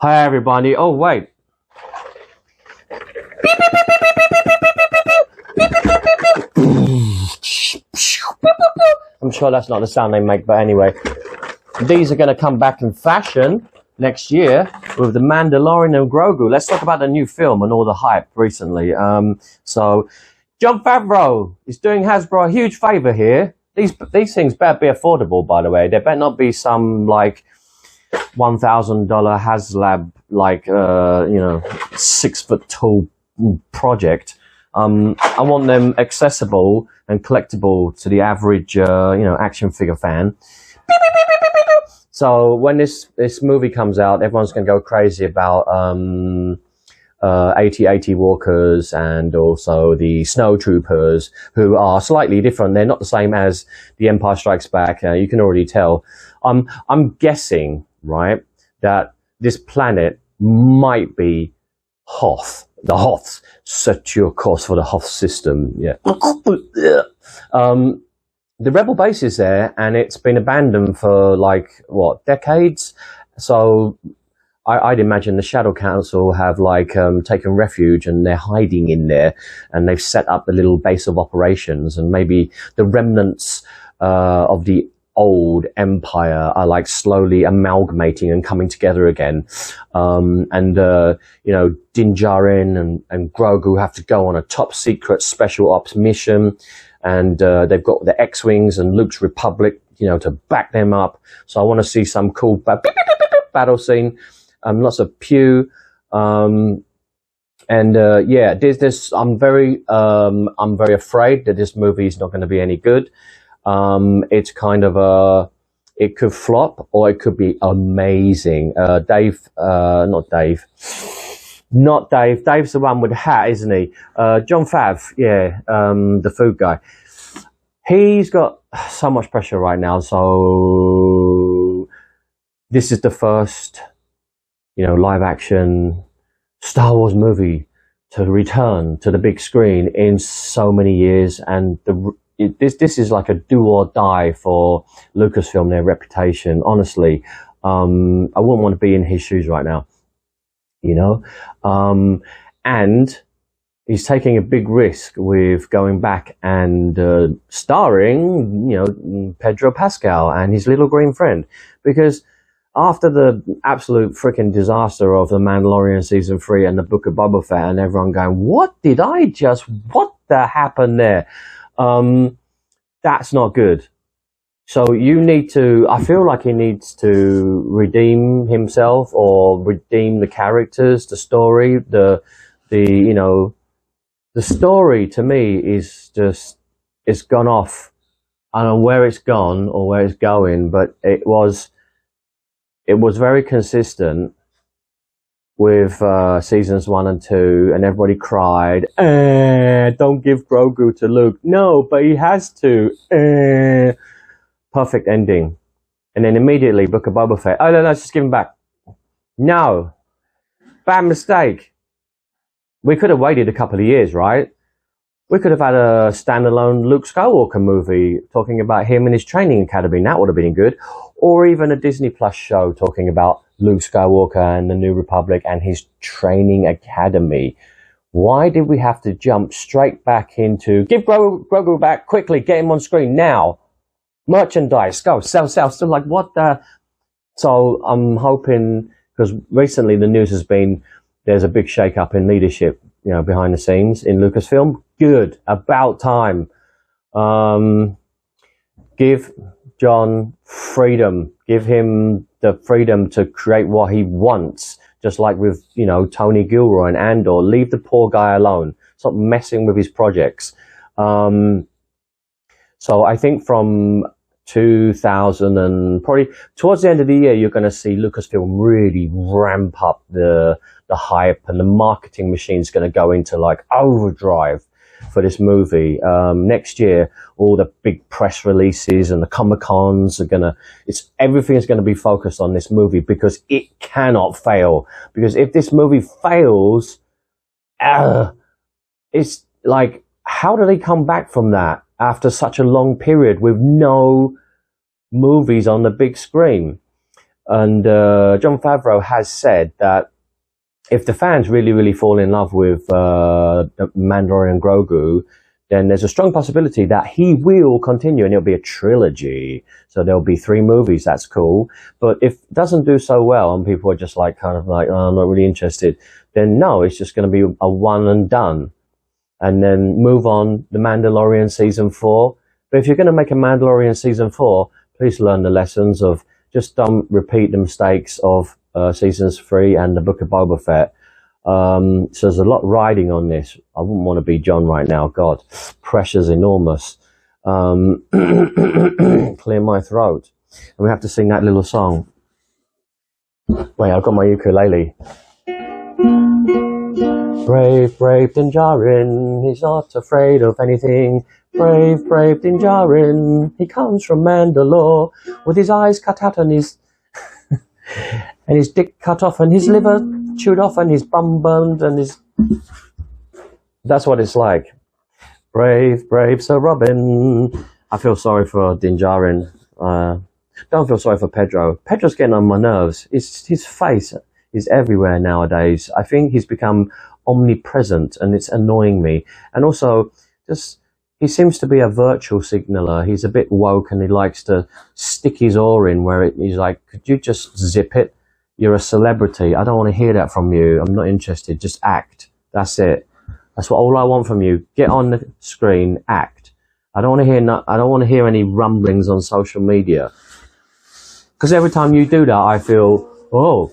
Hi everybody. Oh wait. I'm sure that's not the sound they make, but anyway. These are going to come back in fashion next year with the Mandalorian and Grogu. Let's talk about the new film and all the hype recently. So Jon Favreau is doing Hasbro a huge favor here. These things better be affordable, by the way. There better not be some like $1,000 HasLab, like, 6 foot tall project. I want them accessible and collectible to the average, action figure fan. So when this movie comes out, everyone's going to go crazy about, AT-AT walkers and also the snow troopers, who are slightly different. They're not the same as the Empire Strikes Back. You can already tell. I'm guessing, right, that this planet might be Hoth. The Hoths. Set your course for the Hoth system. Yeah. The rebel base is there, and it's been abandoned for like what, decades. So I'd imagine the Shadow Council have like taken refuge, and they're hiding in there, and they've set up a little base of operations, and maybe the remnants of the old empire are like slowly amalgamating and coming together again. Din Djarin and Grogu have to go on a top secret special ops mission, and they've got the X-Wings and Luke's Republic, to back them up. So I want to see some cool battle scene. Lots of pew. There's this. I'm very afraid that this movie is not going to be any good. It's kind of it could flop or it could be amazing. Dave's the one with the hat, isn't he? Jon Fav, yeah, the food guy. He's got so much pressure right now. So this is the first, live action Star Wars movie to return to the big screen in so many years, and this is like a do or die for Lucasfilm, their reputation. Honestly, I wouldn't want to be in his shoes right now, and he's taking a big risk with going back and starring, Pedro Pascal and his little green friend, because after the absolute freaking disaster of The Mandalorian Season 3 and the Book of Boba Fett, and everyone going, what the happened there? That's not good. So I feel like he needs to redeem himself, or redeem the characters, the story, the story to me is just, it's gone off. I don't know where it's gone or where it's going, but it was very consistent with seasons 1 and 2, and everybody cried, don't give Grogu to Luke. No, but he has to. Perfect ending. And then immediately Book of Boba Fett, oh no, let's just give him back. No. Bad mistake. We could have waited a couple of years, right? We could have had a standalone Luke Skywalker movie talking about him and his training academy. That would have been good. Or even a Disney Plus show talking about Luke Skywalker and the New Republic and his training academy. Why did we have to jump straight back into, give Grogu back quickly, get him on screen now. Merchandise, go, sell. Still like, what the? So I'm hoping, because recently the news has been, there's a big shake-up in leadership, behind the scenes in Lucasfilm. Good, about time. Give John freedom. Give him the freedom to create what he wants. Just like with, Tony Gilroy and Andor. Leave the poor guy alone. Stop messing with his projects. So I think from 2000 and probably towards the end of the year, you're going to see Lucasfilm really ramp up the hype, and the marketing machine's going to go into like overdrive for this movie. Next year, all the big press releases and the Comic-Cons are everything is going to be focused on this movie, because it cannot fail. Because if this movie fails, it's like, how do they come back from that after such a long period with no movies on the big screen? And Jon Favreau has said that if the fans really fall in love with Mandalorian Grogu, then there's a strong possibility that he will continue, and it'll be a trilogy. So there'll be 3 movies. That's cool. But if it doesn't do so well, and people are just like kind of like, oh, I'm not really interested, then no, it's just going to be a one and done, and then move on. The Mandalorian season 4. But if you're going to make a Mandalorian season 4, please learn the lessons of just don't repeat the mistakes of seasons 3 and the Book of Boba Fett. So there's a lot riding on this. I wouldn't want to be John right now. God, pressure's enormous. Clear my throat. And we have to sing that little song. Wait, I've got my ukulele. Brave, brave Din Djarin, he's not afraid of anything. Brave, brave Din Djarin, he comes from Mandalore with his eyes cut out and his and his dick cut off and his liver chewed off and his bum burned and his... That's what it's like. Brave, brave Sir Robin. I feel sorry for Din Djarin. Don't feel sorry for Pedro. Pedro's getting on my nerves. His face is everywhere nowadays. I think he's become omnipresent and it's annoying me. And also, just he seems to be a virtual signaler. He's a bit woke and he likes to stick his oar in where he's like, could you just zip it? You're a celebrity. I don't want to hear that from you. I'm not interested. Just act. That's it. That's all I want from you. Get on the screen, act. I don't want to hear. I don't want to hear any rumblings on social media. Because every time you do that, I feel, oh,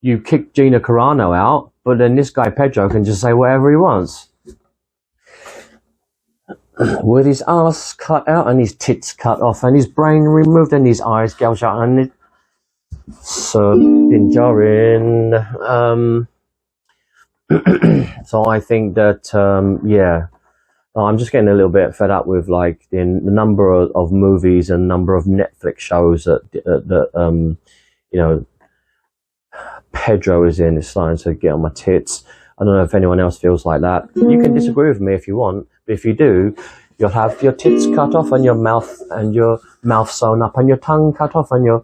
you kicked Gina Carano out, but then this guy Pedro can just say whatever he wants. With his ass cut out and his tits cut off and his brain removed and his eyes gouged out and it... So Din Djarin. So I think that yeah, I'm just getting a little bit fed up with like the number of movies and number of Netflix shows that you know, Pedro is in. It's starting to get on my tits. I don't know if anyone else feels like that. You can disagree with me if you want, but if you do, you'll have your tits cut off and your mouth sewn up and your tongue cut off and your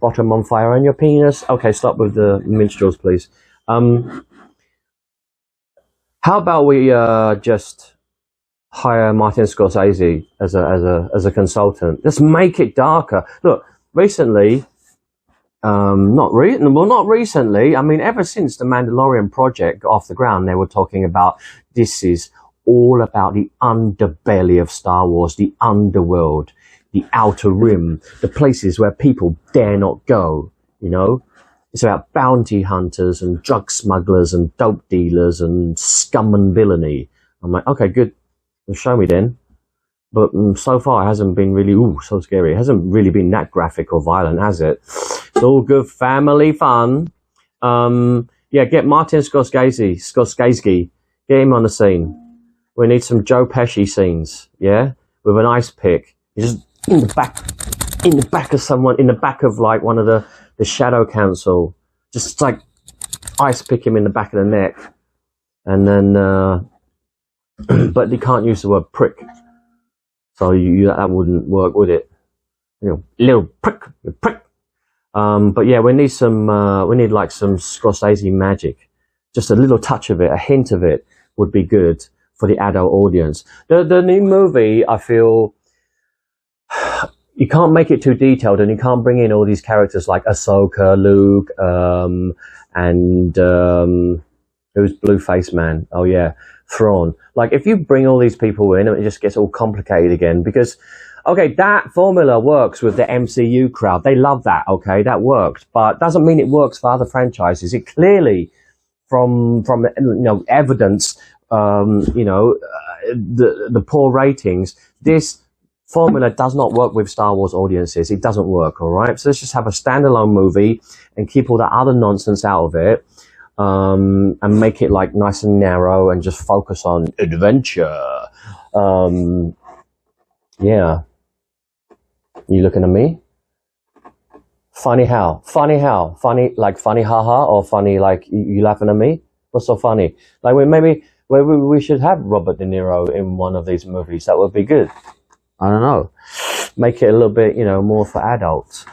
bottom on fire and your penis. Okay, stop with the minstrels, please. How about we just hire Martin Scorsese as a consultant? Let's make it darker. Look, recently, not recently. I mean, ever since the Mandalorian project got off the ground, they were talking about this is all about the underbelly of Star Wars, the underworld, the outer rim, the places where people dare not go, you know? It's about bounty hunters and drug smugglers and dope dealers and scum and villainy. I'm like, okay, good. Well, show me then. But so far it hasn't been really, so scary. It hasn't really been that graphic or violent, has it? It's all good family fun. Yeah, get Martin Scorsese. Get him on the scene. We need some Joe Pesci scenes, yeah? With an ice pick. He's just in the back of someone, in the back of like one of the Shadow Council, just like ice pick him in the back of the neck, and then but you can't use the word prick, so that wouldn't work, would it? You know, little prick. But yeah, we need like some Scorsese magic, just a little touch of it, a hint of it would be good for the adult audience. The new movie, I feel. You can't make it too detailed, and you can't bring in all these characters like Ahsoka, Luke, and who's Blueface Man? Oh yeah, Thrawn. Like, if you bring all these people in, it just gets all complicated again. Because, okay, that formula works with the MCU crowd. They love that. Okay, that worked, but doesn't mean it works for other franchises. It clearly, from evidence, the poor ratings, this formula does not work with Star Wars audiences. It doesn't work, all right? So let's just have a standalone movie and keep all that other nonsense out of it, and make it like nice and narrow and just focus on adventure. Yeah. You looking at me? Funny how? Funny how? Funny like funny haha, or funny like you laughing at me? What's so funny? Like maybe we should have Robert De Niro in one of these movies. That would be good. I don't know. Make it a little bit, more for adults.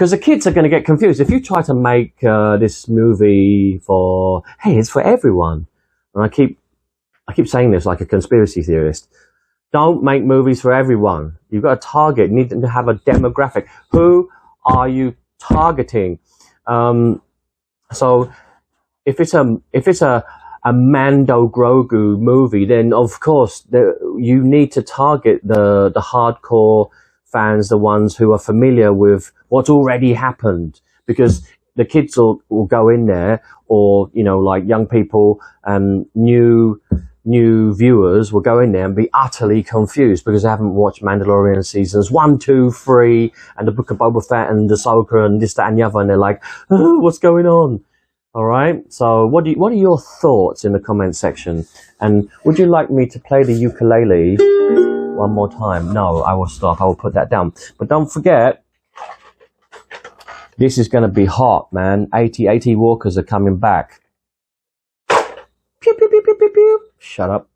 Because the kids are going to get confused. If you try to make this movie for, hey, it's for everyone. And I keep saying this like a conspiracy theorist. Don't make movies for everyone. You've got a target. You need to have a demographic. Who are you targeting? So if it's a Mando Grogu movie, then of course you need to target the hardcore fans, the ones who are familiar with what's already happened, because the kids will go in there, or like young people and new viewers will go in there and be utterly confused because they haven't watched Mandalorian seasons 1, 2, 3 and the Book of Boba Fett and Ahsoka and this, that and the other, and they're like, oh, what's going on? All right, so what are your thoughts in the comment section? And would you like me to play the ukulele one more time? No, I will stop. I will put that down. But don't forget, this is going to be hot, man. 80 walkers are coming back. Pew, pew, pew, pew, pew, pew. Shut up.